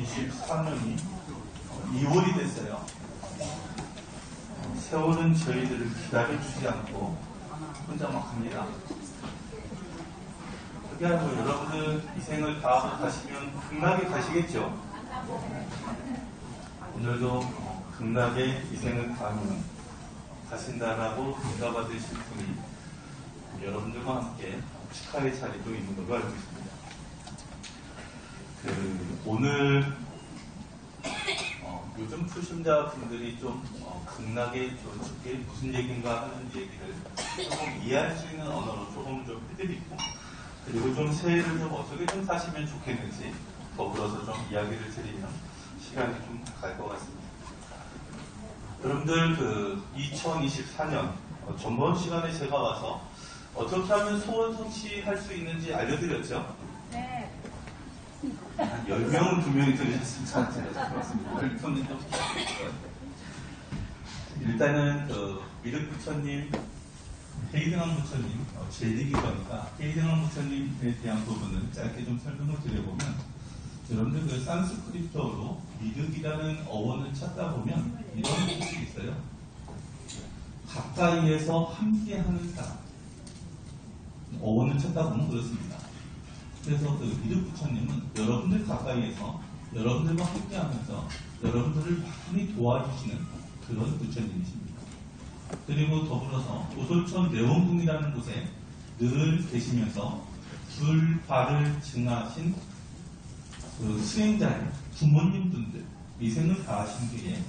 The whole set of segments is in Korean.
2023년이 2월이 됐어요. 세월은 저희들을 기다려주지 않고 혼자 막 갑니다. 그게 아니고 여러분들 이 생을 다 가시면 극락에 가시겠죠. 오늘도 극락에 이 생을 다하면 가신다라고 응답받으실 분이 여러분들과 함께 축하의 자리도 있는 걸로 알고 있습니다. 오늘 요즘 풀심자분들이 좀 극락에 저게 무슨 얘기인가 하는 얘기를 조금 이해할 수 있는 언어로 조금 좀 해드리고, 그리고 좀 새해를 좀 어떻게 좀 사시면 좋겠는지 더불어서 좀 이야기를 드리면 시간이 좀 갈 것 같습니다. 여러분들 2024년 전번 시간에 제가 와서 어떻게 하면 소원 성취할 수 있는지 알려드렸죠? 네. 한 10명은 분명히 들으셨으면 좋겠습니다. 일단은 미륵 부처님, 헤이등왕 부처님, 제 얘기기도 하니까 헤이등왕 부처님에 대한 부분을 짧게 좀 설명을 드려보면, 여러분들 산스크리트어로 미륵이라는 어원을 찾다 보면 이런 뜻이 있어요. 가까이에서 함께하는 사람. 어원을 찾다 보면 그렇습니다. 그래서 미륵 부처님은 여러분들 가까이에서 여러분들과 함께하면서 여러분들을 많이 도와주시는 그런 부처님이십니다. 그리고 더불어서 오솔천 내원궁이라는 곳에 늘 계시면서 불발을 증하신 수행자의 부모님분들, 미생을 다하신 뒤에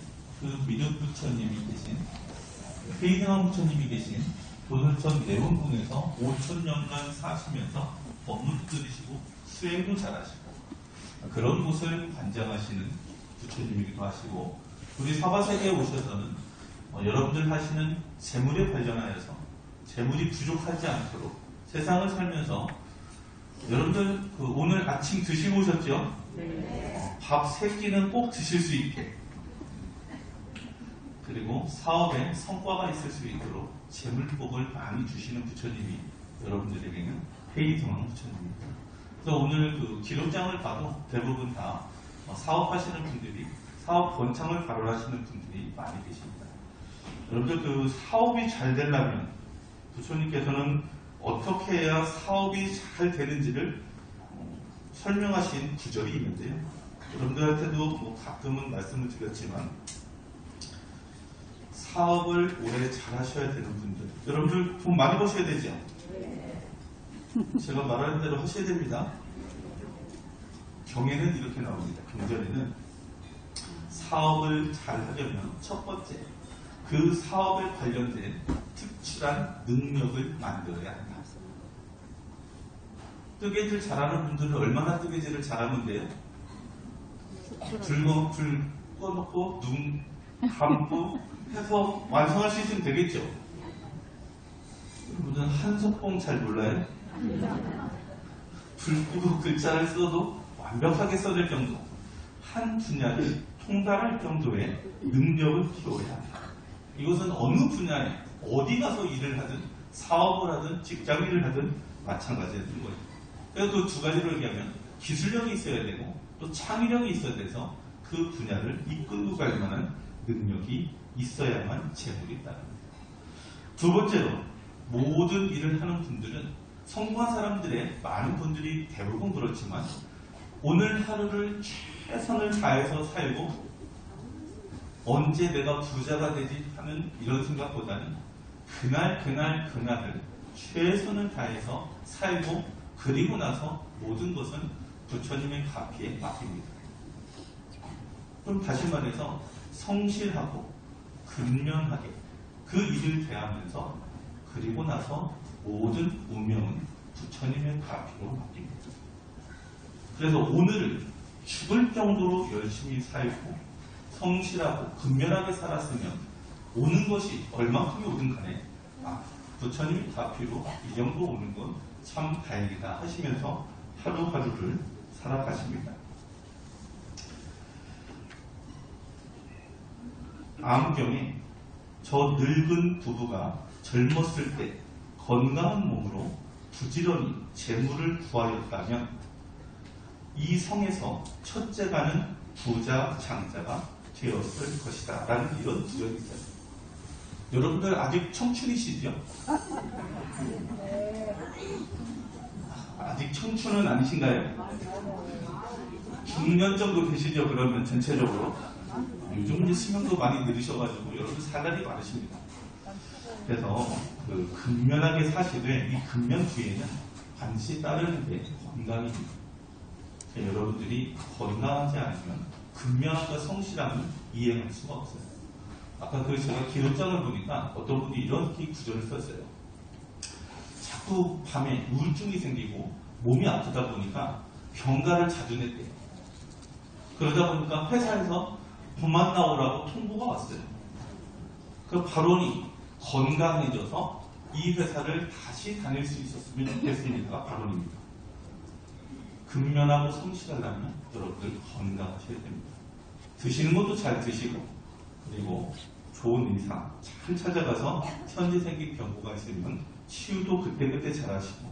미륵 부처님이 계신, 헤이등왕 부처님이 계신 오솔천 내원궁에서 5,000년간 사시면서 법문도 들으시고 수행도 잘하시고 그런 곳을 관장하시는 부처님이기도 하시고, 우리 사바세계에 오셔서는 여러분들 하시는 재물에 관련하여서 재물이 부족하지 않도록 세상을 살면서 여러분들 오늘 아침 드시고 오셨죠? 네. 밥 3끼는 꼭 드실 수 있게, 그리고 사업에 성과가 있을 수 있도록 재물복을 많이 주시는 부처님이 여러분들에게는 헤이등왕 부처님입니다. 그래서 오늘 기록장을 봐도 대부분 다 사업하시는 분들이, 사업 번창을 발언하시는 분들이 많이 계십니다. 여러분들 사업이 잘 되려면 부처님께서는 어떻게 해야 사업이 잘 되는지를 설명하신 구절이 있는데요. 여러분들한테도 가끔은 말씀을 드렸지만, 사업을 오래 잘 하셔야 되는 분들, 여러분들 돈 많이 버셔야 되죠? 제가 말하는 대로 하셔야 됩니다. 경에는 이렇게 나옵니다. 경전에는 사업을 잘 하려면 첫 번째, 그 사업에 관련된 특출한 능력을 만들어야 한다. 뜨개질 잘하는 분들은 얼마나 뜨개질을 잘하면 돼요? 불 꺼놓고 눈 감고 해서 완성할 수 있으면 되겠죠? 여러분은 한석봉 잘 몰라요? 불 끄고 글자를 써도 완벽하게 써낼 정도, 한 분야를 통달할 정도의 능력을 필요해야 합니다. 이것은 어느 분야에 어디 가서 일을 하든 사업을 하든 직장일을 하든 마찬가지였던 거예요. 그래서 그 두 가지로 얘기하면 기술력이 있어야 되고 또 창의력이 있어야 돼서 그 분야를 이끌고 갈 만한 능력이 있어야만 재물이 따릅니다. 두 번째로, 모든 일을 하는 분들은, 성공한 사람들의 많은 분들이 대부분 그렇지만, 오늘 하루를 최선을 다해서 살고 언제 내가 부자가 되지 하는 이런 생각보다는 그날을 최선을 다해서 살고, 그리고 나서 모든 것은 부처님의 가피에 맡깁니다. 그럼 다시 말해서 성실하고 근면하게 그 일을 대하면서, 그리고 나서 모든 운명은 부처님의 가피로 맡깁니다. 그래서 오늘을 죽을 정도로 열심히 살고 성실하고 근면하게 살았으면 오는 것이 얼마큼이 오든 간에 부처님의 가피로 이 정도 오는 건 참 다행이다 하시면서 하루하루를 살아가십니다. 암경에 저 늙은 부부가 젊었을 때 건강한 몸으로 부지런히 재물을 구하였다면 이 성에서 첫째가는 부자 장자가 되었을 것이다 라는 이런 구절이 있어요. 여러분들 아직 청춘이시죠? 아직 청춘은 아니신가요? 중년 정도 되시죠? 그러면 전체적으로 요즘 이제 수명도 많이 늘으셔가지고 여러분 살날이 많으십니다. 그래서 그 근면하게 사시되 이 근면 뒤에는 반드시 따르는 게 건강입니다. 여러분들이 건강하지 않으면 근면함과 성실함을 이행할 수가 없어요. 아까 그 제가 기록장을 보니까 어떤 분이 이렇게 구절을 썼어요. 자꾸 밤에 우울증이 생기고 몸이 아프다 보니까 병가를 자주 냈대요. 그러다 보니까 회사에서 그만 나오라고 통보가 왔어요. 그 발언이 건강해져서 이 회사를 다시 다닐 수 있었으면 좋겠습니다가 발언입니다. 근면하고 성실하려면 여러분들 건강하셔야 됩니다. 드시는 것도 잘 드시고 그리고 좋은 의사 잘 찾아가서 현재 생긴 경고가 있으면 치유도 그때그때 잘 하시고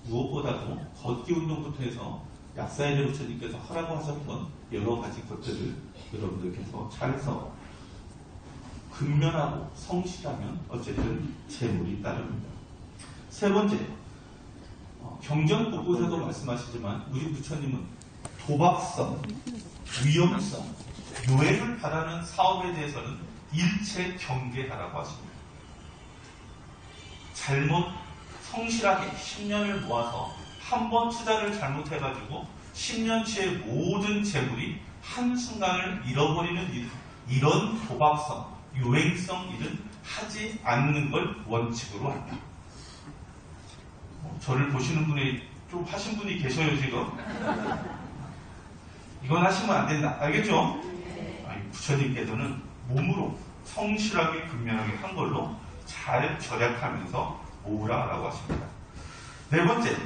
무엇보다도 걷기 운동부터 해서 약사의 부처님께서 하라고 하셨던 여러 가지 것들을 여러분들께서 잘해서 근면하고 성실하면 어쨌든 재물이 따릅니다. 세 번째, 경전 곳곳에도 말씀하시지만 우리 부처님은 도박성, 위험성, 요행을 바라는 사업에 대해서는 일체 경계하라고 하십니다. 잘못 성실하게 10년을 모아서 한 번 투자를 잘못해가지고 10년치의 모든 재물이 한순간을 잃어버리는 일, 이런 도박성, 요행성 일은 하지 않는 걸 원칙으로 한다. 저를 보시는 분이 좀 하신 분이 계셔요 지금. 이건 하시면 안 된다. 알겠죠? 부처님께서는 몸으로 성실하게 근면하게 한 걸로 잘 절약하면서 모으라라고 하십니다. 네 번째,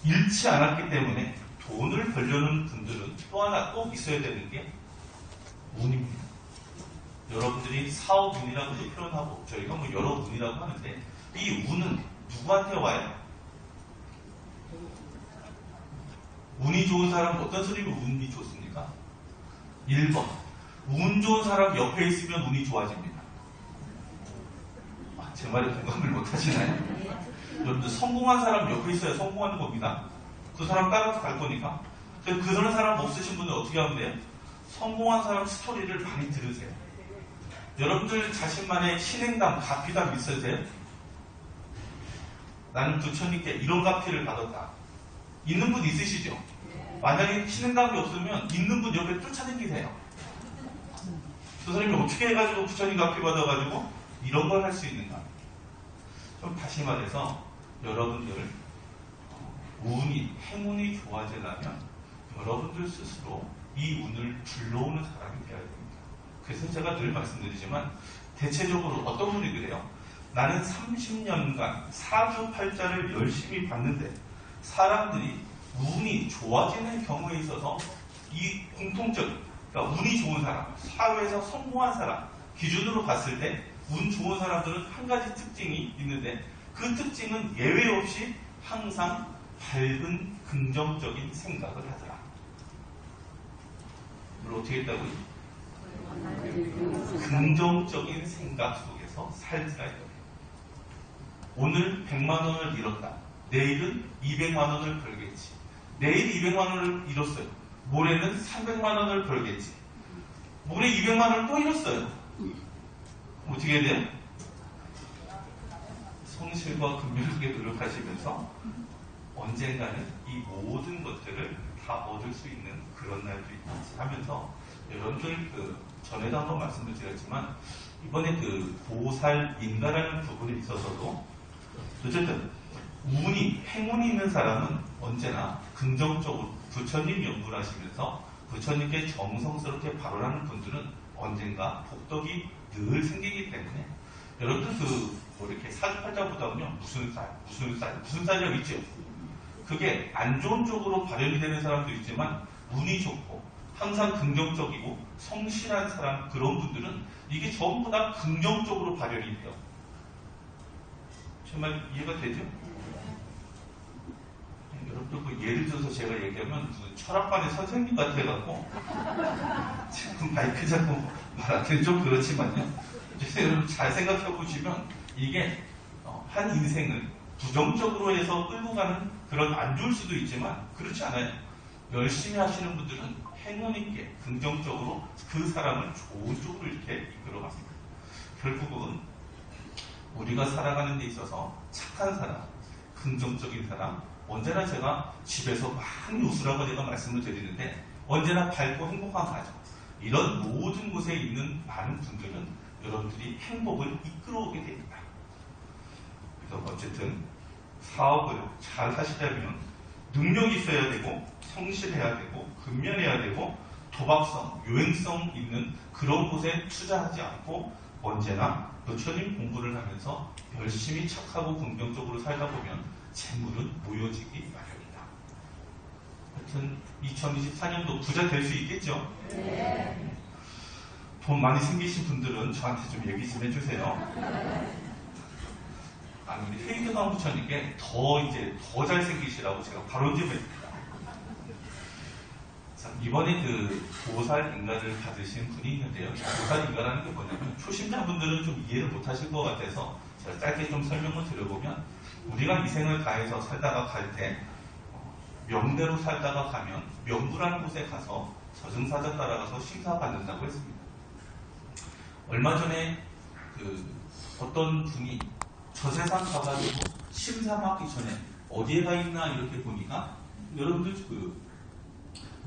잃지 않았기 때문에 돈을 벌려는 분들은 또 하나 꼭 있어야 되는 게 운입니다. 여러분들이 사업운이라고도 표현하고 저희가 뭐 여러 운이라고 하는데 이 운은 누구한테 와요? 운이 좋은 사람은 어떤 소리로 운이 좋습니까? 1번, 운 좋은 사람 옆에 있으면 운이 좋아집니다. 제 말에 공감을 못하시나요? 여러분들 성공한 사람 옆에 있어야 성공하는 겁니다. 그 사람 따라서 갈 거니까. 그런 사람 없으신 분들 어떻게 하면 돼요? 성공한 사람 스토리를 많이 들으세요. 여러분들 자신만의 신행담, 가피담 있으세요? 나는 부처님께 이런 가피를 받았다. 있는 분 있으시죠? 만약에 신행담이 없으면 있는 분 옆에 쫓아다니세요. 그 사람이 어떻게 해가지고 부처님 가피 받아가지고 이런 걸 할 수 있는가? 좀 다시 말해서 여러분들 운이, 행운이 좋아지려면 여러분들 스스로 이 운을 불러오는 사람이 되어야 됩니다. 그래서 제가 늘 말씀드리지만 대체적으로 어떤 분이 그래요? 나는 30년간 사주팔자를 열심히 봤는데 사람들이 운이 좋아지는 경우에 있어서 이 공통적, 그러니까 운이 좋은 사람, 사회에서 성공한 사람 기준으로 봤을 때 운 좋은 사람들은 한 가지 특징이 있는데 그 특징은 예외 없이 항상 밝은 긍정적인 생각을 하더라. 물론 어떻게 했다고요? 긍정적인 생각 속에서 살더라. 오늘 100만 원을 잃었다. 내일은 200만 원을 벌겠지. 내일 200만 원을 잃었어요. 모레는 300만 원을 벌겠지. 모레 200만 원을 또 잃었어요. 어떻게 해야 돼요? 성실과 근면하게 노력하시면서 언젠가는 이 모든 것들을 다 얻을 수 있는 그런 날도 있겠지 하면서 여러분들 전에도 한번 말씀을 드렸지만 이번에 보살인가라는 부분에 있어서도 어쨌든 운이, 행운이 있는 사람은 언제나 긍정적으로 부처님 연구를 하시면서 부처님께 정성스럽게 발언하는 분들은 언젠가 복덕이 늘 생기기 때문에 여러분들 이렇게 사주팔자보다는요 무슨 쌀이라고 있죠. 그게 안 좋은 쪽으로 발현이 되는 사람도 있지만 운이 좋고 항상 긍정적이고 성실한 사람 그런 분들은 이게 전부 다 긍정적으로 발현이 돼요. 정말 이해가 되죠? 여러분들 뭐 예를 들어서 제가 얘기하면 철학반의 선생님 같아갖고 지금 마이크 잡고 말하기는 좀 그렇지만요. 그래서 여러분 잘 생각해 보시면 이게 한 인생을 부정적으로 해서 끌고 가는 그런 안 좋을 수도 있지만 그렇지 않아요. 열심히 하시는 분들은 행운 있게 긍정적으로 그 사람을 좋은 쪽으로 이렇게 이끌어갑니다. 결국은 우리가 살아가는 데 있어서 착한 사람, 긍정적인 사람, 언제나 제가 집에서 많이 웃으라고 제가 말씀을 드리는데 언제나 밝고 행복한 가정, 이런 모든 곳에 있는 많은 분들은 여러분들이 행복을 이끌어오게 됩니다. 그래서 어쨌든 사업을 잘 하시려면 능력이 있어야 되고 성실해야 되고 근면해야 되고 도박성, 유행성 있는 그런 곳에 투자하지 않고 언제나 부처님 공부를 하면서 열심히 착하고 긍정적으로 살다 보면 재물은 모여지기 마련이다. 하여튼 2024년도 부자 될 수 있겠죠? 네. 돈 많이 생기신 분들은 저한테 좀 얘기 좀 해주세요. 아니, 우리 헤이드강 부처님께 더 잘생기시라고 제가 바로 좀 해드립니다. 이번에 그 보살 인가를 받으신 분이 있는데요. 보살 인가라는 게 뭐냐면 초심자분들은 좀 이해를 못 하실 것 같아서 제가 짧게 좀 설명을 드려보면 우리가 이 생을 다해서 살다가 갈 때 명대로 살다가 가면 명부라는 곳에 가서 저승사자 따라가서 심사받는다고 했습니다. 얼마 전에 어떤 분이 저 세상 가가지고 심사받기 전에 어디에 가 있나 이렇게 보니까 여러분들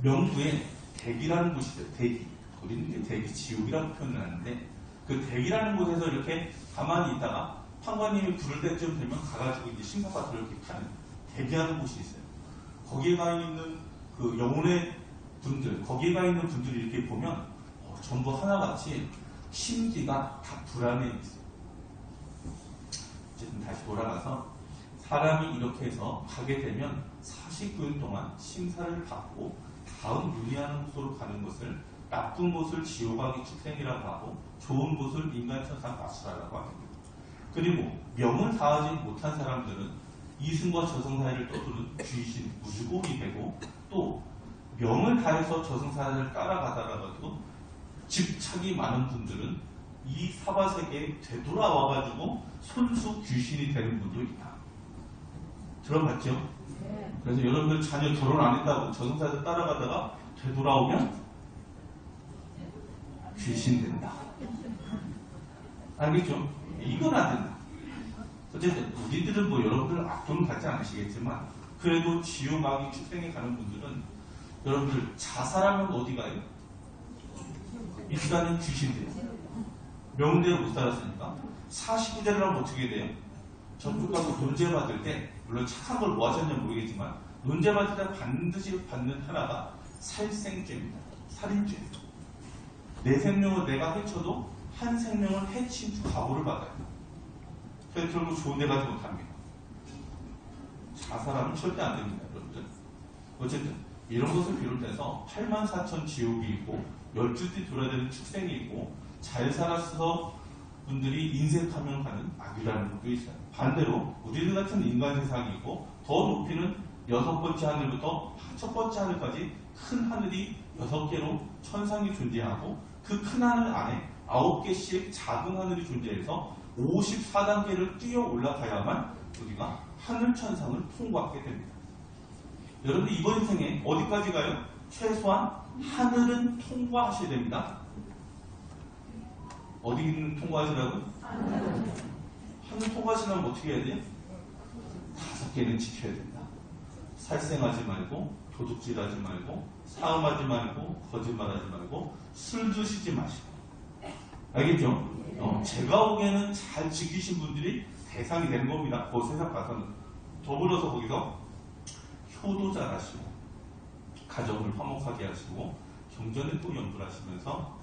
명부에 대기라는 곳이 있어요. 대기. 우리는 이제 대기 지옥이라고 표현을 하는데 그 대기라는 곳에서 이렇게 가만히 있다가 판관님이 부를 때쯤 되면 가가지고 이제 심사받으러 이렇게 가는 대기하는 곳이 있어요. 거기에 가 있는 그 영혼의 분들, 거기에 가 있는 분들이 이렇게 보면 전부 하나같이 심기가 다 불안해 있어요. 어쨌든 다시 돌아가서 사람이 이렇게 해서 가게 되면 49일 동안 심사를 받고 다음 윤회하는 곳으로 가는 것을 나쁜 곳을 지옥하기 축생이라고 하고 좋은 곳을 인간천상 마수라라고 합니다. 그리고 명을 다하지 못한 사람들은 이승과 저승 사이를 떠도는 귀신, 무주공이 되고 또 명을 다해서 저승 사이를 따라가다가도 집착이 많은 분들은 이 사바세계에 되돌아와가지고 손수 귀신이 되는 분도 있다. 들어봤죠? 그래서 여러분들 자녀 결혼 안 했다고 저승사자 따라가다가 되돌아오면 귀신 된다. 알겠죠? 이건 안 된다. 어쨌든 우리들은 뭐 여러분들 악도는 갖지 않으시겠지만 그래도 지옥마귀 축생에 가는 분들은 여러분들 자살하면 어디 가요? 이 시간은 귀신 돼요. 명대로 못 살았으니까 49대를 하면 어떻게 돼요? 전국가서 논제 받을 때 물론 착한 걸 뭐 하셨는지 모르겠지만 논제 받을 때 반드시 받는 하나가 살생죄입니다. 살인죄. 내 생명을 내가 해쳐도 한 생명을 해친 과보를 받아요. 그래서 결국 좋은 데 가지 못합니다. 자살하면 절대 안 됩니다. 여러분들. 어쨌든 이런 것을 비롯해서 84,000 지옥이 있고 12띠 돌아야 되는 축생이 있고 잘 살았어 분들이 인색하면 가는 악이라는 것도 있어요. 반대로 우리들 같은 인간 세상이 있고 더 높이는 6번째 하늘부터 첫 번째 하늘까지 큰 하늘이 6개로 천상이 존재하고 그 큰 하늘 안에 9개씩 작은 하늘이 존재해서 54단계를 뛰어 올라가야만 우리가 하늘 천상을 통과하게 됩니다. 여러분 이번 생에 어디까지 가요? 최소한 하늘은 통과하셔야 됩니다. 어디는 통과하시라고? 하늘 통과하시려면 어떻게 해야 돼요? 5개는 지켜야 된다. 살생하지 말고, 도둑질하지 말고, 사음하지 말고, 거짓말하지 말고, 술 드시지 마시고. 알겠죠? 제가 보기에는 잘 지키신 분들이 대상이 되는 겁니다. 그 세상 가서는. 더불어서 거기서 효도 잘하시고, 가정을 화목하게 하시고, 경전에 또 연구를 하시면서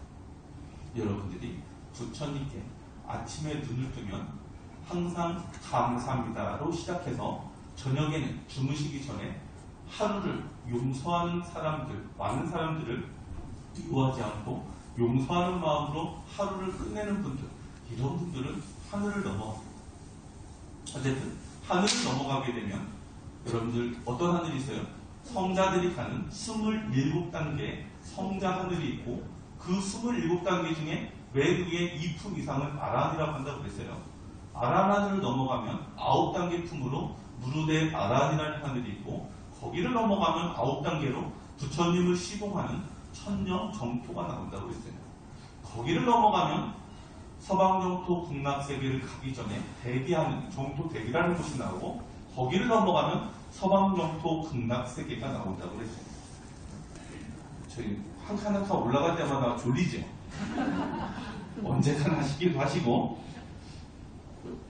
여러분들이 부처님께 아침에 눈을 뜨면 항상 감사합니다로 시작해서 저녁에는 주무시기 전에 하루를 용서하는 사람들, 많은 사람들을 미워하지 않고 용서하는 마음으로 하루를 끝내는 분들, 이런 분들은 하늘을 넘어갑니다. 어쨌든 하늘을 넘어가게 되면 여러분들 어떤 하늘이 있어요? 성자들이 가는 27단계의 성자 하늘이 있고 그 27단계 중에 맨 위에 2품 이상을 아란이라고 한다고 그랬어요. 아란 하늘을 넘어가면 9단계 품으로 무르대 아란이라는 하늘이 있고 거기를 넘어가면 9단계로 부처님을 시봉하는 천령 정토가 나온다고 했어요. 거기를 넘어가면 서방정토 극락세계를 가기 전에 대기하는 정토 대기라는 곳이 나오고 거기를 넘어가면 서방정토 극락세계가 나온다고 했어요. 저희 한 칸 한 칸 올라갈 때마다 졸리죠. 언제간 하시기도 하시고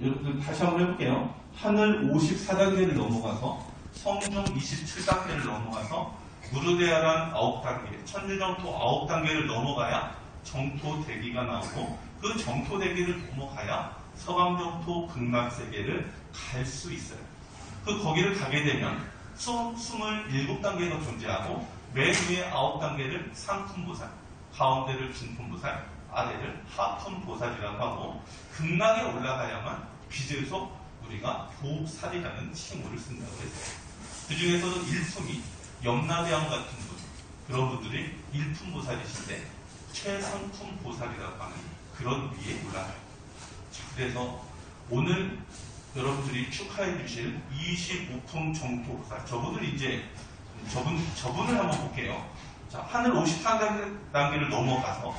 여러분들 다시 한번 해볼게요. 하늘 54단계를 넘어가서 성중 27단계를 넘어가서 무르대아란 9단계, 천주정토 9단계를 넘어가야 정토 대기가 나오고 그 정토 대기를 넘어가야 서방정토 극락세계를 갈 수 있어요. 그 거기를 가게 되면 27단계가 존재하고 맨 위에 9단계를 상품보살, 가운데를 중품보살, 아래를 하품보살이라고 하고 극락에 올라가야만 비제소 우리가 교살이라는 칭호를 쓴다고 했어요. 그 중에서도 일품이 염라대왕 같은 분, 그런 분들이 일품보살이신데 최상품보살이라고 하는 그런 위에 올라가요. 자, 그래서 오늘 여러분들이 축하해 주실 25품 정토보살, 저분을 이제 저분을 한번 볼게요. 자, 하늘 54단계를 넘어가서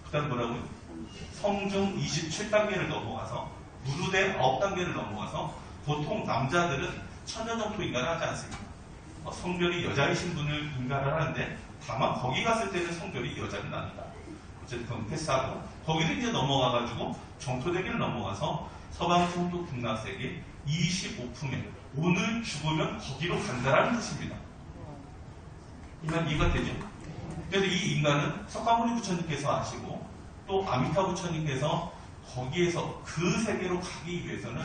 그 다음 뭐라고요? 성중 27단계를 넘어가서 무르대 9단계를 넘어가서 보통 남자들은 천녀정토 인가를 하지 않습니다. 성별이 여자이신 분을 인가를 하는데 다만 거기 갔을 때는 성별이 여자는 아니다. 어쨌든 그건 패스하고 거기를 이제 넘어가가지고 정토대기를 넘어가서 서방정토 극락세계 25품에 오늘 죽으면 거기로 간다라는 뜻입니다. 이만 이해가 되죠? 그래서 이 인간은 석가모니 부처님께서 아시고 또 아미타 부처님께서 거기에서 그 세계로 가기 위해서는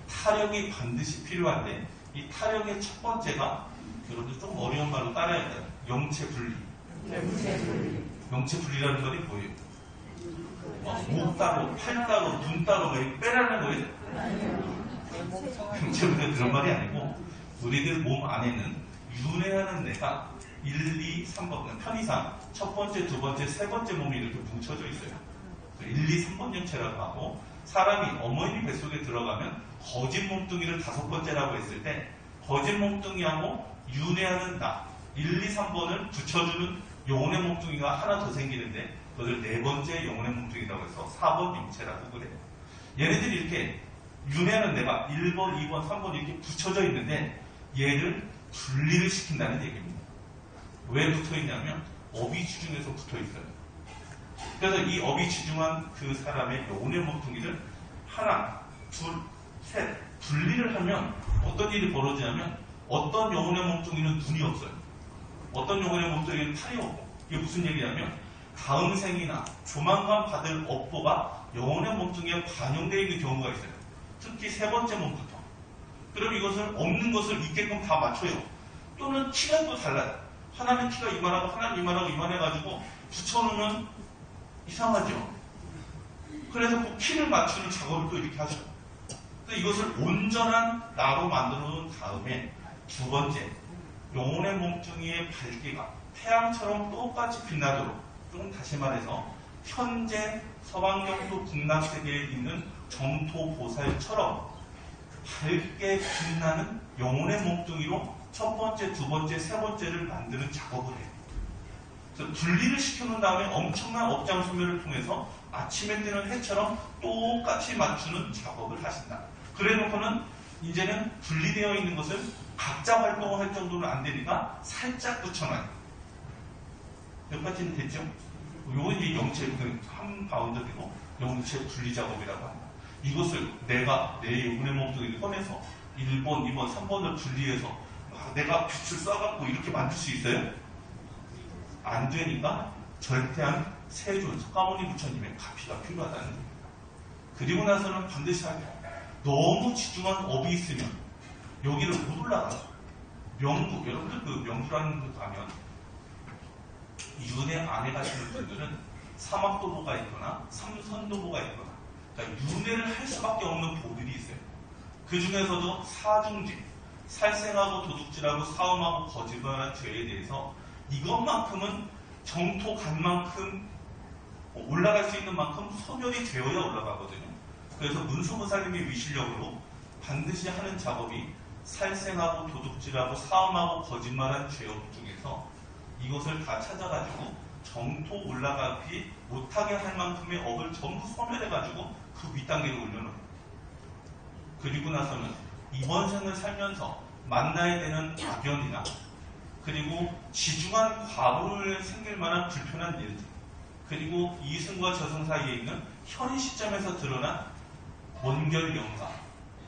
타령이 반드시 필요한데 이 타령의 첫 번째가 여러분들 좀 어려운 말로 따라야 돼요. 영체분리. 영체분리라는 말이 뭐예요? 목 따로, 팔 따로, 눈 따로 빼라는 거예요. 영체분리 그런 말이 아니고 우리들 몸 안에는 윤회하는 내가 1, 2, 3번 편의상 첫 번째, 두 번째, 세 번째 몸이 이렇게 뭉쳐져 있어요. 1, 2, 3번 영체라고 하고 사람이 어머니 뱃속에 들어가면 거짓 몸뚱이를 5번째라고 했을 때 거짓 몸뚱이하고 윤회하는 나 1, 2, 3번을 붙여주는 영혼의 몸뚱이가 하나 더 생기는데 그것을 4번째 영혼의 몸뚱이라고 해서 4번 영체라고 그래요. 얘네들이 이렇게 윤회하는 내가 1번, 2번, 3번 이렇게 붙여져 있는데 얘를 분리를 시킨다는 얘기입니다. 왜 붙어 있냐면 어비지중에서 붙어 있어요. 그래서 이 어비지중한 그 사람의 영혼의 몸뚱이를 하나, 둘, 셋 분리를 하면 어떤 일이 벌어지냐면 어떤 영혼의 몸뚱이는 눈이 없어요. 어떤 영혼의 몸뚱이는 팔이 없고 이게 무슨 얘기냐면 다음 생이나 조만간 받을 업보가 영혼의 몸뚱이에 반영되어 있는 경우가 있어요. 특히 세 번째 몸부터. 그럼 이것을 없는 것을 있게끔 다 맞춰요. 또는 키가 또 달라요. 하나는 키가 이만하고 하나는 이만하고 이만해가지고 붙여놓으면 이상하죠. 그래서 그 키를 맞추는 작업을 또 이렇게 하죠. 그래서 이것을 온전한 나로 만들어 놓은 다음에 두 번째, 영혼의 몸뚱이의 밝기가 태양처럼 똑같이 빛나도록, 조금 다시 말해서 현재 서방정토 극락세계에 있는 정토보살처럼 밝게 빛나는 영혼의 몸뚱이로 첫 번째, 두 번째, 세 번째를 만드는 작업을 해요. 그래서 분리를 시켜놓은 다음에 엄청난 업장 소멸을 통해서 아침에 뜨는 해처럼 똑같이 맞추는 작업을 하신다. 그래 놓고는 이제는 분리되어 있는 것을 각자 활동을 할 정도는 안 되니까 살짝 붙여놔요. 여기까지는 됐죠? 요건 이제 영체, 한 바운더리고 영체 분리 작업이라고 합니다. 이것을 내가 내 영혼의 몸뚱이를 꺼내서 1번, 2번, 3번을 분리해서 내가 빛을 쏴갖고 이렇게 만들 수 있어요? 안 되니까 절대한 세존, 석가모니 부처님의 가피가 필요하다는 겁니다. 그리고 나서는 반드시 하게 너무 지중한 업이 있으면 여기를 못 올라가요. 명부, 여러분들 그 명부라는 데 가면 윤회 안에 가시는 분들은 사막도보가 있거나 삼선도보가 있거나 그러니까 윤회를 할 수밖에 없는 보들이 있어요. 그 중에서도 사중지, 살생하고 도둑질하고 사음하고 거짓말한 죄에 대해서 이것만큼은 정토 간 만큼 올라갈 수 있는 만큼 소멸이 되어야 올라가거든요. 그래서 문수무살님의 위실력으로 반드시 하는 작업이 살생하고 도둑질하고 사음하고 거짓말한 죄업 중에서 이것을 다 찾아가지고 정토 올라가기 못하게 할 만큼의 업을 전부 소멸해가지고 그 윗단계로 올려놓아요. 그리고 나서는 이번 생을 살면서 만나야 되는 악연이나 그리고 지중한 과거를 생길 만한 불편한 일들, 그리고 이승과 저승 사이에 있는 현 시점에서 드러난 원결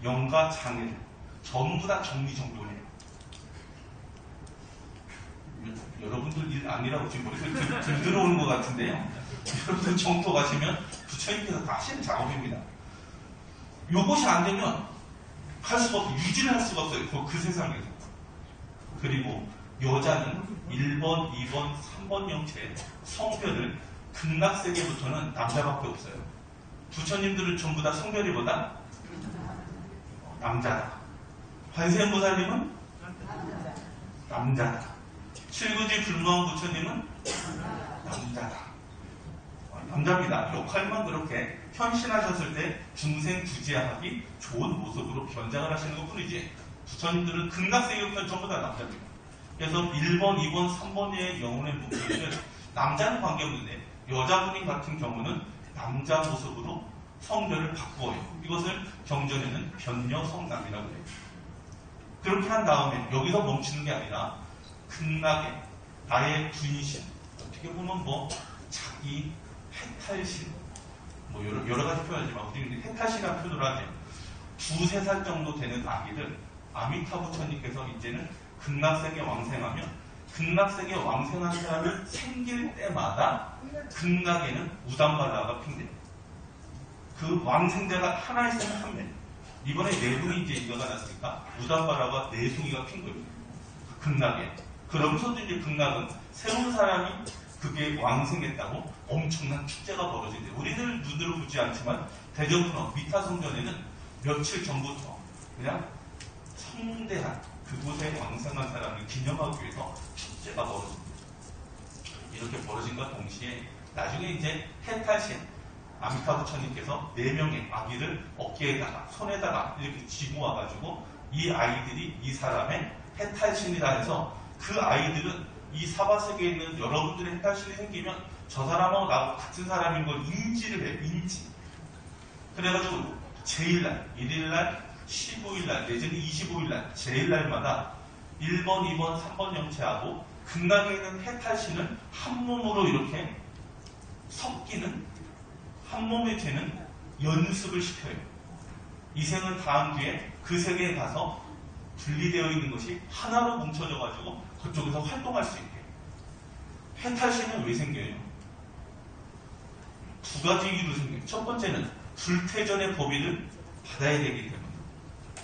영가 장애를 전부 다 정리정돈해요. 여러분들 일 아니라고 지금 머릿속에 들어오는 것 같은데요. 여러분들 정토 가시면 부처님께서 다 하시는 작업입니다. 요것이 안 되면 할 수가 없어요. 유지를 할 수가 없어요. 그 세상에서. 그리고 여자는 1번, 2번, 3번 형체 성별을 극락세계부터는 남자밖에 없어요. 부처님들은 전부 다 성별이보다 남자다. 관세음보살님은 남자다. 칠구지 불무왕 부처님은 남자다. 남자입니다. 역할만 그렇게 현신하셨을 때 중생 구제하기 좋은 모습으로 변장을 하시는 것 뿐이지 부처님들은 극락세계부터는 전부 다 남자입니다. 그래서 1번, 2번, 3번의 영혼의 목소리는 남자는 관계없는데 여자분이 같은 경우는 남자 모습으로 성별을 바꾸어요. 이것을 경전에는 변녀성남이라고 해요. 그렇게 한 다음에 여기서 멈추는 게 아니라 극락에 나의 분신, 어떻게 보면 뭐 자기 해탈신, 뭐 여러 가지 표현하지만 우리는 해탈신이라는 표현을 하죠. 2, 3살 정도 되는 아기를 아미타 부처님께서 이제는 극락세계 왕생하면 극락세계 왕생한 사람이 생길 때마다 극락에는 우담발라가 핀대요. 그 왕생자가 하나 있으면 한 명. 이번에 네둥이 이제 이거가 났으니까 우담발라가 네둥이가 핀 거예요. 극락에. 그러면서도 이제 극락은 새로운 사람이 그게 왕생했다고 엄청난 축제가 벌어진대요. 우리는 눈으로 보지 않지만 대전문어 미타성전에는 며칠 전부터 그냥 성대한 그곳에 왕생한 사람을 기념하기 위해서 축제가 벌어집니다. 이렇게 벌어진과 동시에 나중에 이제 해탈신 아미타 부처님께서 4명의 아기를 어깨에다가 손에다가 이렇게 쥐고 와가지고 이 아이들이 이 사람의 해탈신이라 해서 그 아이들은 이 사바세계에 있는 여러분들의 해탈신이 생기면 저 사람하고 나하고 같은 사람인 걸 인지를 해요. 인지. 그래가지고 제1날, 1일날, 15일날, 내지는 25일날, 제1날마다 1번, 2번, 3번 영체하고 극락에 있는 해탈신을 한 몸으로 이렇게 섞이는 한 몸이 되는 연습을 시켜요. 이 생을 다한 뒤에 그 세계에 가서 분리되어 있는 것이 하나로 뭉쳐져가지고 그쪽에서 활동할 수 있게. 해탈신은 왜 생겨요? 2가지 이유로 생겨요. 첫 번째는 불태전의 법의를 받아야 되기 때문에.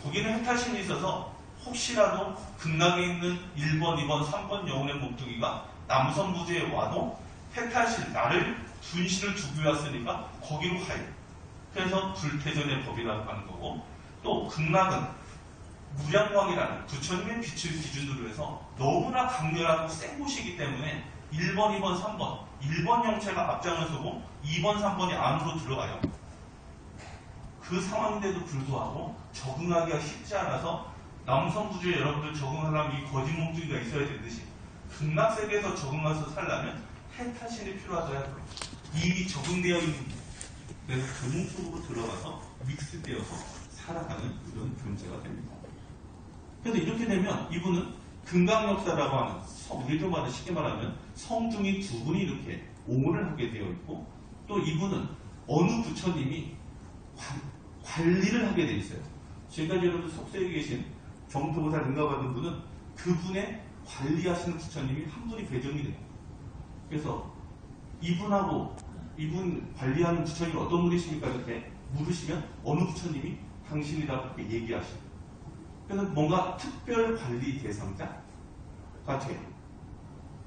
거기는 해탈신이 있어서 혹시라도 극락에 있는 1번, 2번, 3번 영혼의 몸뚱이가 남선부지에 와도 해탈신, 나를 분신을 두고 왔으니까 거기로 가요. 그래서 불태전의 법이라고 하는 거고, 또 극락은 무량광이라는 부처님의 빛을 기준으로 해서 너무나 강렬하고 센 곳이기 때문에 1번, 2번, 3번, 1번 형체가 앞장을 서고 2번, 3번이 안으로 들어가요. 그 상황인데도 불구하고 적응하기가 쉽지 않아서 남성부주에 여러분들 적응하려면 이 거짓 몸뚱이가 있어야 되듯이 극락세계에서 적응해서 살려면 해탈신이 필요하더라고요. 이미 적응되어 있는, 그래서 그 몸속으로 들어가서 믹스되어서 살아가는 이런 존재가 됩니다. 그래서 이렇게 되면 이분은 금강역사라고 하는 우리도 말하는 쉽게 말하면 성중이 2분이 이렇게 옹호를 하게 되어 있고, 또 이분은 어느 부처님이 관리를 하게 되어 있어요. 지금까지 여러분 속세에 계신 정토보살 능가받은 분은 그분의 관리하시는 부처님이 한 분이 배정이 돼요. 그래서 이분하고 이분 관리하는 부처님이 어떤 분이십니까? 이렇게 물으시면 어느 부처님이 당신이라고 이렇게 얘기하시고, 그래서 뭔가 특별 관리 대상자가 돼요.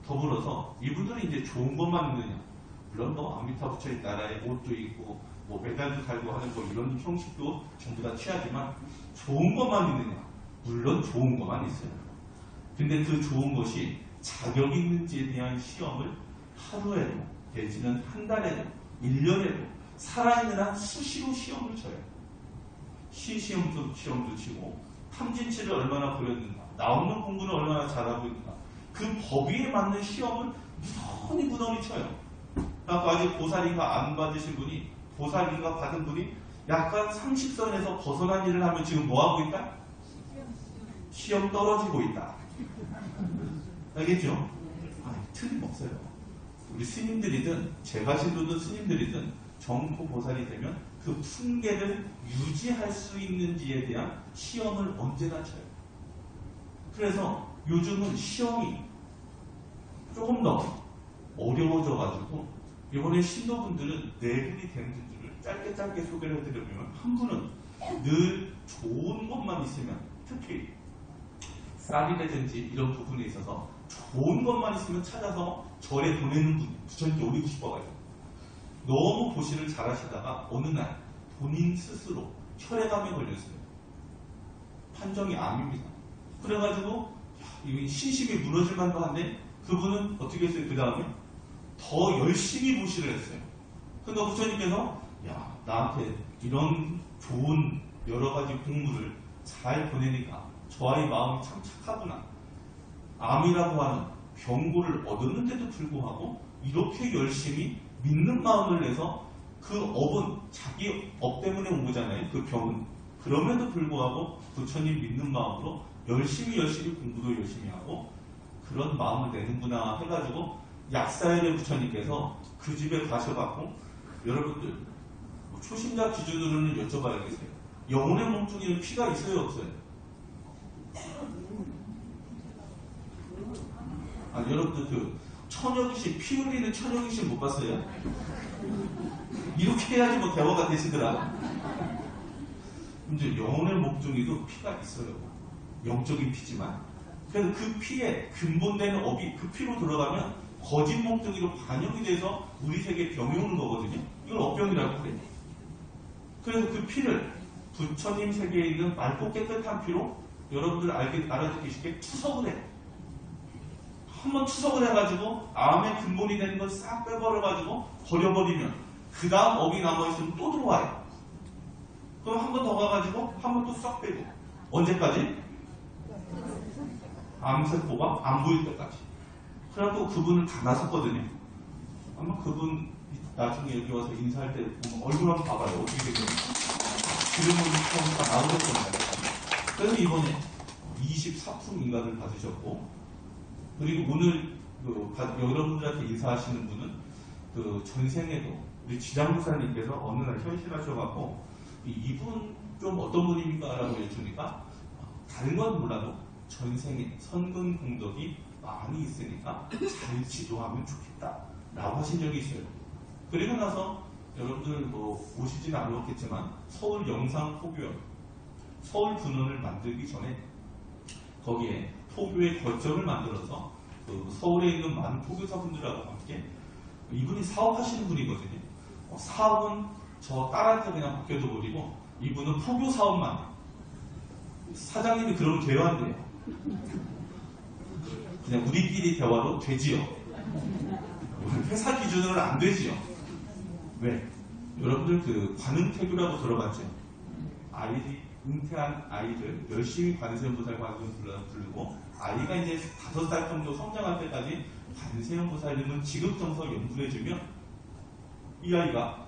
더불어서 이분들은 이제 좋은 것만 있느냐, 물론 뭐 아미타 부처님 나라에 옷도 있고 뭐 메달도 달고 하는 거 이런 형식도 전부 다 취하지만 좋은 것만 있느냐, 물론 좋은 것만 있어요. 근데 그 좋은 것이 자격이 있는지에 대한 시험을 하루에도 내지는 한 달에도 1년에도 살아있는 한 수시로 시험을 쳐요. 시험도 치고 탐진치를 얼마나 보였는가, 나오는 공부는 얼마나 잘하고 있는가, 그 범위에 맞는 시험을 무던히 쳐요. 그러니까 아직 보살인가 안 받으신 분이, 보살인가 받은 분이 약간 상식선에서 벗어난 일을 하면 지금 뭐 하고 있다? 시험 떨어지고 있다. 알겠죠? 틀림없어요. 우리 스님들이든 제가 신도든 스님들이든 정토 보살이 되면 그 풍계를 유지할 수 있는지에 대한 시험을 언제나 쳐요. 그래서 요즘은 시험이 조금 더 어려워져가지고 이번에 신도분들은 네 분이 된 분들을 짧게 소개를 해드리면, 한 분은 늘 좋은 것만 있으면, 특히 쌀이라든지 이런 부분에 있어서 좋은 것만 있으면 찾아서 절에 보내는 분, 부처님께 올리고 싶어가지고 너무 보시를 잘하시다가 어느 날 본인 스스로 혈액암에 걸렸어요. 판정이 암입니다. 그래가지고 이 신심이 무너질 만도 한데 그분은 어떻게 했어요? 그 다음에 더 열심히 보시를 했어요. 그러니까 부처님께서 야, 나한테 이런 좋은 여러 가지 공부를 잘 보내니까 저 아이 마음이 참 착하구나. 암이라고 하는 병고를 얻었는데도 불구하고 이렇게 열심히 믿는 마음을 내서, 그 업은 자기 업 때문에 온 거잖아요. 그 병은. 그럼에도 불구하고 부처님 믿는 마음으로 열심히 공부도 열심히 하고 그런 마음을 내는구나 해가지고 약사연의 부처님께서 그 집에 가셔갖고, 여러분들 초심자 기준으로는 여쭤봐야겠어요. 영혼의 몸뚱이는 피가 있어요 없어요? 여러분들 그 천여귀신, 피 흘리는 천여귀신 못 봤어요? 이렇게 해야지 뭐 대화가 되시더라. 이제 영혼의 몸뚱이도 피가 있어요. 영적인 피지만. 그래서 그 피에 근본되는 업이 그 피로 들어가면 거짓 몸뚱이로 반영이 돼서 우리 세계에 병이 오는 거거든요. 이걸 업병이라고 그래요. 그래서 그 피를 부처님 세계에 있는 맑고 깨끗한 피로 여러분들 알아듣기 쉽게 투석을 해요. 한번 투석을 해가지고 암의 근본이 되는 걸 싹 빼버려가지고 버려버리면 그 다음 업이 남아있으면 또 들어와요. 그럼 한 번 더 가가지고 한 번 또 싹 빼고, 언제까지? 암세포가 안 보일 때까지. 그래갖고 그분을 다 나섰거든요. 아마 그분 나중에 여기 와서 인사할 때 보면 얼굴 한번 봐봐요. 어떻게 되겠는지. 지금은 처음 다 나오셨잖아요. 그래서 이번에 24품 인가를 받으셨고, 그리고 오늘 여러분들한테 인사하시는 분은 그 전생에도 우리 지장부사님께서 어느 날 현실하셔갖고, 이분 좀 어떤 분입니까? 라고 여쭈니까 다른 건 몰라도 전생에 선근 공덕이 많이 있으니까 잘 지도하면 좋겠다 라고 하신 적이 있어요. 그리고 나서 여러분들 뭐 오시진 않았겠지만 서울 영상포교원, 서울 분원을 만들기 전에 거기에 포교의 거점을 만들어서 그 서울에 있는 많은 포교사분들하고 함께, 이분이 사업하시는 분이거든요. 사업은 저 딸한테 그냥 맡겨둬버리고 이분은 포교 사업만 해요. 사장님이 그러면 돼요 안 돼요? 그냥 우리끼리 대화로 되지요. 회사 기준으로는 안 되지요. 왜? 여러분들 그 관음태교라고 들어봤죠? 아이들이 은퇴한 아이들 열심히 관세음보살 관음 부르고, 아이가 이제 5살 정도 성장할 때까지 관세음보살님은 지급정서 연구를 해주면 이 아이가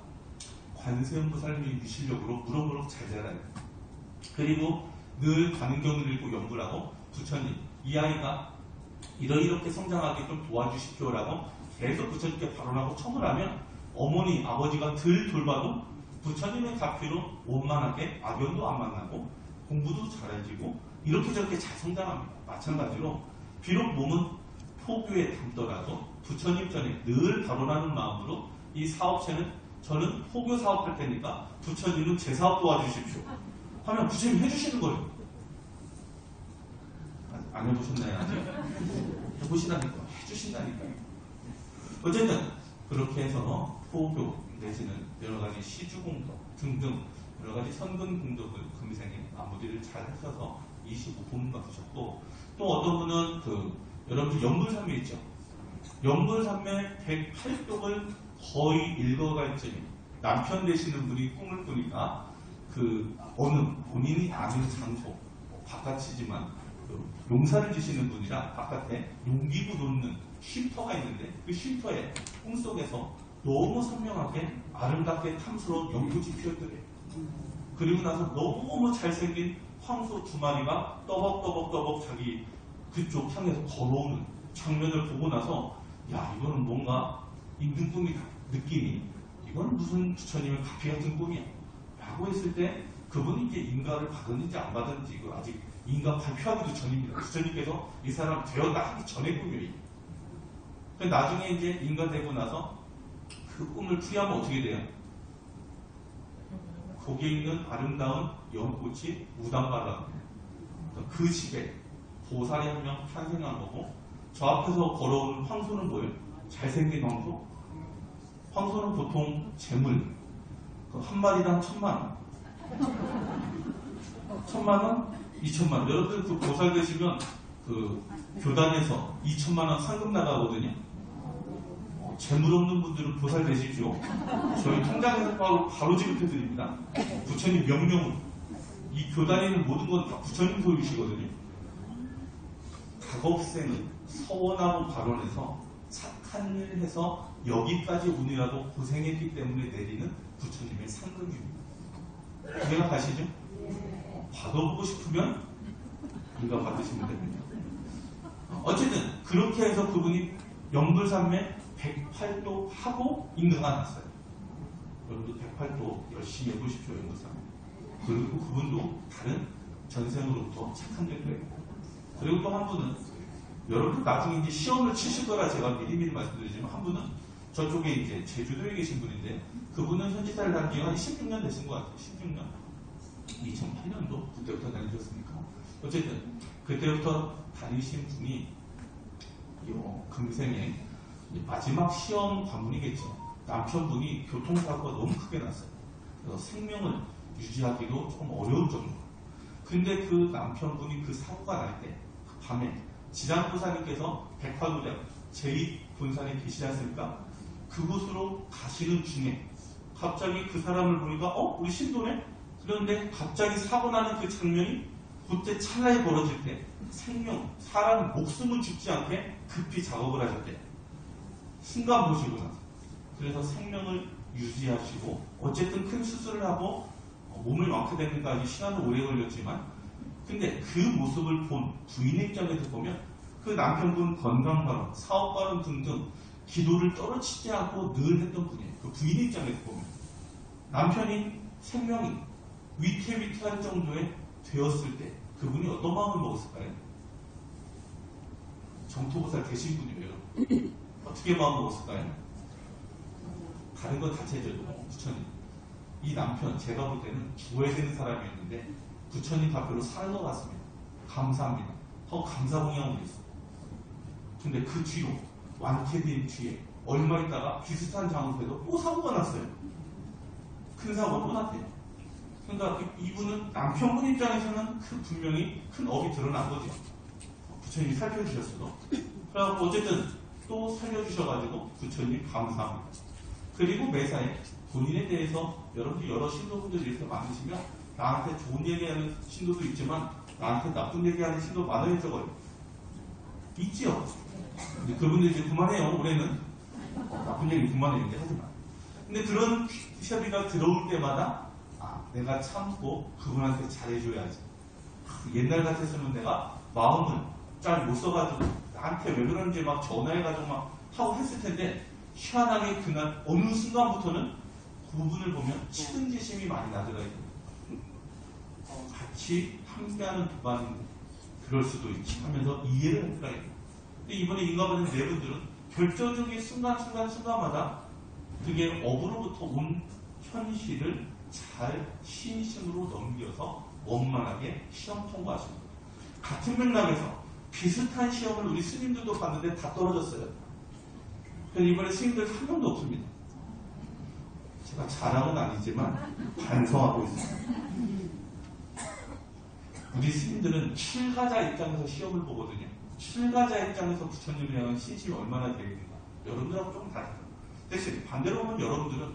관세음보살님의 유실력으로 무럭무럭 잘 자라요. 그리고 늘 관음경을 읽고 연구를 하고, 부처님 이 아이가 이렇게 성장하게 좀 도와주십시오라고 계속 부처님께 발언하고 청을 하면 어머니 아버지가 덜 돌봐도 부처님의 가피로 원만하게 악연도 안 만나고 공부도 잘해지고 이렇게 저렇게 잘 성장합니다. 마찬가지로 비록 몸은 포교에 담더라도 부처님 전에 늘 발언하는 마음으로 이 사업체는 저는 포교 사업할 테니까 부처님은 제 사업 도와주십시오 하면 부처님 해주시는 거예요. 안 해보셨나요? 아직? 해보시라니까. 해주신다니까요. 어쨌든 그렇게 해서 포교 내지는 여러가지 시주공덕 등등 여러가지 선근공덕을 금생에 마무리를 잘 하셔서 25분만 드셨고, 또 어떤 분은 여러분들 연불산매 있죠? 연불산매 108쪽을 거의 읽어갈 쯤에 남편 되시는 분이 꿈을 꾸니까 어느 본인이 아는 장소, 바깥이지만 용사를 지시는 분이라 바깥에 농기구 놓는 쉼터가 있는데 그 쉼터에 꿈속에서 너무 선명하게 아름답게 탐스러운 연꽃이 피었더래요. 그리고 나서 너무 잘생긴 황소 2마리가 떠벅떠벅떠벅 자기 그쪽 향해서 걸어오는 장면을 보고 나서 야, 이거는 뭔가 힘든 꿈이다. 느낌이 이건 무슨 부처님의 가피 같은 꿈이야 라고 했을 때 그분이 이제 인가를 받았는지 안 받았는지 이거 아직 인가 발표하기도 전입니다. 부처님께서 이 사람 되었다 하기 전의 꿈이에요. 나중에 이제 인가되고 나서 그 꿈을 풀이하면 어떻게 돼요? 거기에 있는 아름다운 연꽃이 무당가라. 그 집에 보살이 한 명 탄생한 거고, 저 앞에서 걸어오는 황소는 뭐예요? 잘생긴 황소? 황소는 보통 재물, 한 마리당 1,000만 원. 1,000만 원? 2,000만 원. 여러분들 그 보살 되시면 교단에서 2,000만 원 상금 나가거든요. 재물 없는 분들은 보살 되십시오. 저희 통장에서 바로 지급해 드립니다. 부처님 명령으로. 이 교단에 있는 모든 건 다 부처님 소유시거든요. 각업생은 서원하고 발언해서 착한 일 해서 여기까지 오느라도 고생했기 때문에 내리는 부처님의 상금입니다. 이해가 가시죠? 받아보고 싶으면 우리가 받으시면 됩니다. 어쨌든 그렇게 해서 그분이 연불산매 108도 하고 인가가 났어요. 여러분도 108도 열심히 해보십시오. 연불산매. 그리고 그분도 다른 전생으로부터 착한 일도 했고, 그리고 또 한 분은 여러분들 나중에 이제 시험을 치실 거라 제가 미리미리 말씀드리지만, 한 분은 저쪽에 이제 제주도에 계신 분인데 그분은 현지사를 한 지가 한 16년 되신 것 같아요. 16년. 2008년도 그때부터 다니셨으니까. 어쨌든 그때부터 다니신 분이 금생에 마지막 시험 관문이겠죠. 남편분이 교통사고가 너무 크게 났어요. 그래서 생명을 유지하기도 조금 어려운 정도. 근데 그 남편분이 그 사고가 날 때 그 밤에 지장보살님께서 백화도장 제2본산에 계시지 않습니까? 그곳으로 가시는 중에 갑자기 그 사람을 보니까 우리 신도네? 그런데 갑자기 사고 나는 그 장면이 그때 찰나에 벌어질 때 생명, 사람 목숨은 죽지 않게 급히 작업을 하셨대. 순간 보시고 나서. 그래서 생명을 유지하시고 어쨌든 큰 수술을 하고 몸을 완쾌되는 데까지 시간은 오래 걸렸지만, 근데 그 모습을 본 부인의 입장에서 보면 그 남편분 건강발언, 사업발언 등등 기도를 떨어치지 않고 늘 했던 분이에요. 그 부인의 입장에서 보면 남편이 생명이 위태위태할 정도에 되었을 때 그분이 어떤 마음을 먹었을까요? 정토보살 되신 분이에요. 어떻게 마음 먹었을까요? 다른 건 다 제쳐도 부처님, 이 남편 제가 볼 때는 죽어야 되는 사람이었는데 부처님 앞으로 살은 것 같습니다. 감사합니다. 더 감사공양으로 있어요. 근데 그 뒤로 완쾌된 뒤에 얼마 있다가 비슷한 장소에도 또 사고가 났어요. 큰 사고가 또 났대요. 그러니까 이분은 남편분 입장에서는 분명히 큰 업이 드러난 거죠. 부처님이 살펴주셨어도. 그래갖고 어쨌든 또 살려주셔가지고 부처님 감사합니다. 그리고 매사에 본인에 대해서 여러분들 여러 신도분들이 이렇게 많으시면 나한테 좋은 얘기하는 신도도 있지만 나한테 나쁜 얘기하는 신도 많아요. 저걸 있지요. 근데 그분들 이제 그만해요. 올해는 나쁜 얘기 그만해요. 이제 하지만. 근데 그런 시합이가 들어올 때마다 내가 참고 그분한테 잘해줘야지. 옛날 같았으면 내가 마음을 잘 못 써가지고 나한테 왜 그런지 막 전화해가지고 막 하고 했을 텐데, 희한하게 그날 어느 순간부터는 그분을 보면 측은지심이 많이 나더라고요. 같이 함께하는 도반인데 그럴 수도 있지 하면서 이해를 하더라고요. 근데 이번에 인가받은 네 분들은 결정적인 순간마다 그게 업으로부터 온 현실을 잘 신심으로 넘겨서 원만하게 시험 통과하십니다. 같은 맥락에서 비슷한 시험을 우리 스님들도 봤는데 다 떨어졌어요. 그래서 이번에 스님들 한 명도 없습니다. 제가 자랑은 아니지만 반성하고 있습니다. 우리 스님들은 출가자 입장에서 시험을 보거든요. 출가자 입장에서 부처님을 향한 신심이 얼마나 되어 있는가. 여러분들하고 조금 다르죠. 대신 반대로 보면 여러분들은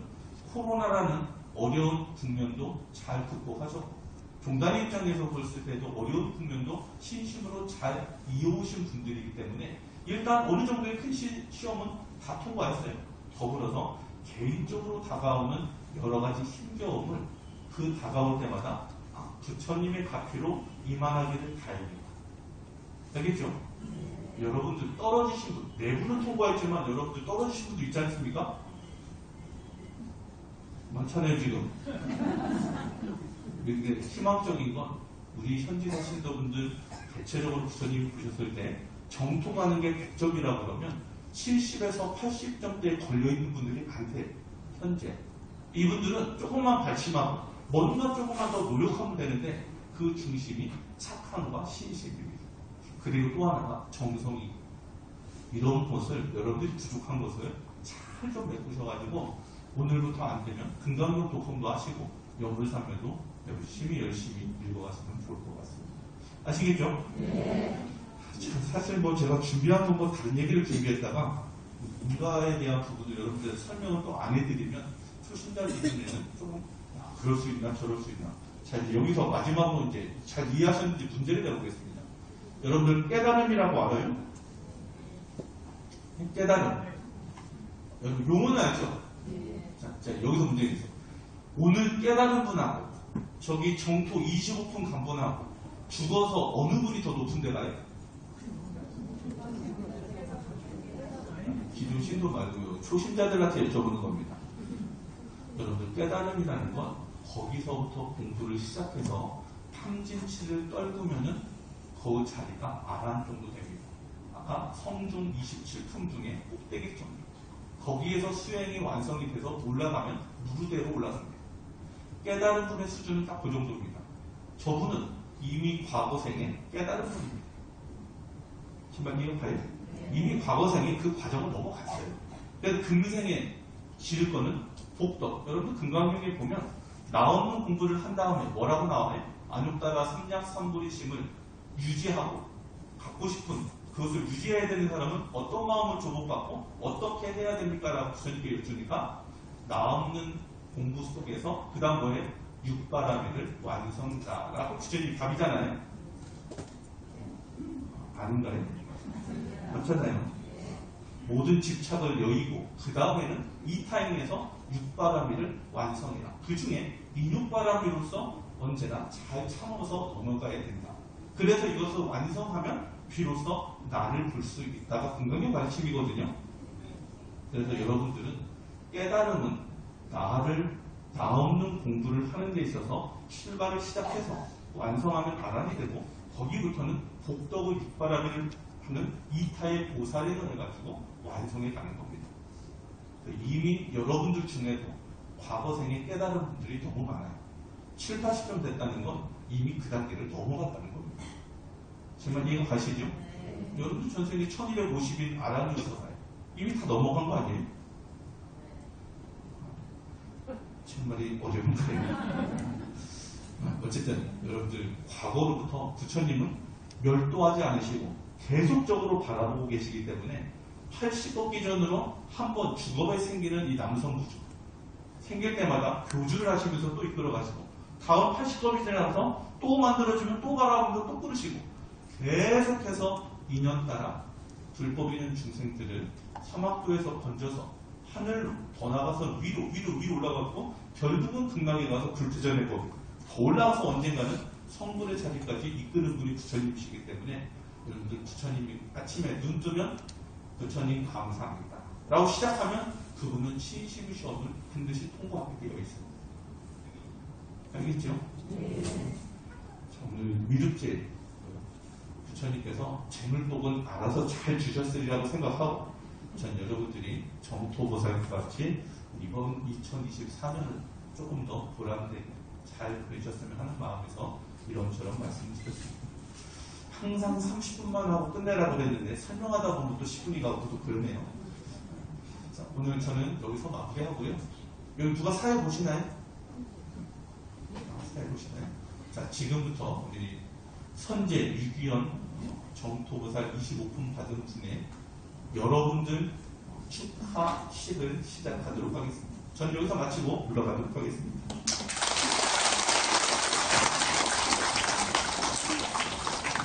코로나라는 어려운 국면도 잘 극복하셨고, 종단의 입장에서 봤을 때도 어려운 국면도 신심으로 잘 이어오신 분들이기 때문에 일단 어느 정도의 큰 시험은 다 통과했어요. 더불어서 개인적으로 다가오는 여러 가지 힘겨움을 그 다가올 때마다 부처님의 가피로 이만하기를 다행입니다. 알겠죠? 여러분들 떨어지신 분, 내부는 통과했지만 여러분들 떨어지신 분도 있지 않습니까? 많잖아요, 지금. 이게 희망적인 건 우리 현지사 신도분들 대체적으로 부처님이 보셨을 때 정통하는 게 100점이라고 그러면 70에서 80점대에 걸려있는 분들이 많대요. 현재. 이분들은 조금만 발심하고 뭔가 조금만 더 노력하면 되는데 그 중심이 착함과 신심입니다. 그리고 또 하나가 정성이. 이런 것을 여러분들이 부족한 것을 잘 좀 메꾸셔가지고 오늘부터 안 되면 금강경 독학도 하시고 연불삼매도 열심히 읽어가시면 좋을 것 같습니다. 아시겠죠? 네. 사실 뭐 제가 준비한 건 뭐 다른 얘기를 준비했다가 인가에 대한 부분을 여러분들 설명을 또 안 해드리면 초신자들 이전에는 조금 그럴 수 있나 저럴 수 있나. 자, 이제 여기서 마지막으로 이제 잘 이해하셨는지 문제를 내보겠습니다. 여러분들 깨달음이라고 알아요? 깨달음. 여러분 용어는 알죠? 자, 여기서 문제가 있어요. 오늘 깨달은 분하고 저기 정토 25분 간 분하고 죽어서 어느 분이 더 높은 데 가요? 기존 신도 말고요. 초신자들한테 여쭤보는 겁니다. 여러분들 깨달음이라는 건 거기서부터 공부를 시작해서 탐진치를 떨구면은 그 자리가 아란 정도 됩니다. 아까 성중 27품 중에 꼭대기 정도. 거기에서 수행이 완성이 돼서 올라가면 무르대로 올라갑니다. 깨달은 분의 수준은 딱 그 정도입니다. 저분은 이미 과거생에 깨달은 분입니다. 신방님 봐요? 이미 과거생에 그 과정을 넘어갔어요. 그래서 금생에 지을 거는 복덕. 여러분 금강경에 보면 나오는 공부를 한 다음에 뭐라고 나와요? 안욕따라 삼약 삼불이심을 유지하고 갖고 싶은 그것을 유지해야 되는 사람은 어떤 마음을 조복받고 어떻게 해야 됩니까? 라고 부처님께 여쭈니까 나오는 공부 속에서 그 다음 뭐에 육바라밀을 완성자라고 부처님이 답이잖아요. 아닌가요? 맞잖아요. 모든 집착을 여의고 그 다음에는 이 타임에서 육바라밀을 완성해라. 그 중에 이 육바라밀로서 언제나 잘 참아서 넘어가야 된다. 그래서 이것을 완성하면 비로소 나를 볼 수 있다가 건강의 가르침이거든요. 그래서 여러분들은 깨달음은 나를 나 없는 공부를 하는 데 있어서 출발을 시작해서 완성하면 아란이 되고 거기부터는 복덕의 육바라밀을 하는 이타의 보살인을 해가지고 완성해 가는 겁니다. 이미 여러분들 중에도 과거생에 깨달은 분들이 너무 많아요. 7, 80점 됐다는 건 이미 그 단계를 넘어갔다는 겁니다. 정말 이해가 가시죠? 네. 여러분들 전생에 1250인 아란으로서 가요. 이미 다 넘어간 거 아니에요? 정말이 어려운 거예요. 어쨌든 여러분들 과거로부터 부처님은 멸도하지 않으시고 계속적으로 바라보고 계시기 때문에 80억 기준으로 한번 죽어에 생기는 이 남성구조 생길 때마다 교주를 하시면서 또 이끌어가시고 다음 80겁이 지나서 또 만들어주면 또 바라보면서 또 끌으시고 계속해서 인연 따라 불법 있는 중생들을 사막도에서 건져서 하늘로 더 나가서 위로 올라가고 결국은 극락에 가서 불투전의 법 더 올라가서 언젠가는 성불의 자리까지 이끄는 분이 부처님이시기 때문에 여러분들 부처님이 아침에 눈 뜨면 부처님 감사합니다 라고 시작하면 그분은 신심의 시험을 반드시 통과하게 되어 있습니다. 알겠죠? 네. 자, 오늘 미륵제 부처님께서 재물복은 알아서 잘 주셨으리라고 생각하고 전 여러분들이 정토보살과 같이 이번 2024년을 조금 더 보람되게 잘 보내셨으면 하는 마음에서 이런저런 말씀드렸습니다. 항상 30분만 하고 끝내라고 그랬는데 설명하다 보면 또 10분이 가고 또 그러네요. 자, 오늘 저는 여기서 마무리하고요. 여기 누가 사회 보시나요? 사회 보시나요? 자, 지금부터 우리 선제 위기원 정토보살 25품 받은 분의 여러분들 축하식을 시작하도록 하겠습니다. 전 여기서 마치고 물러가도록 하겠습니다.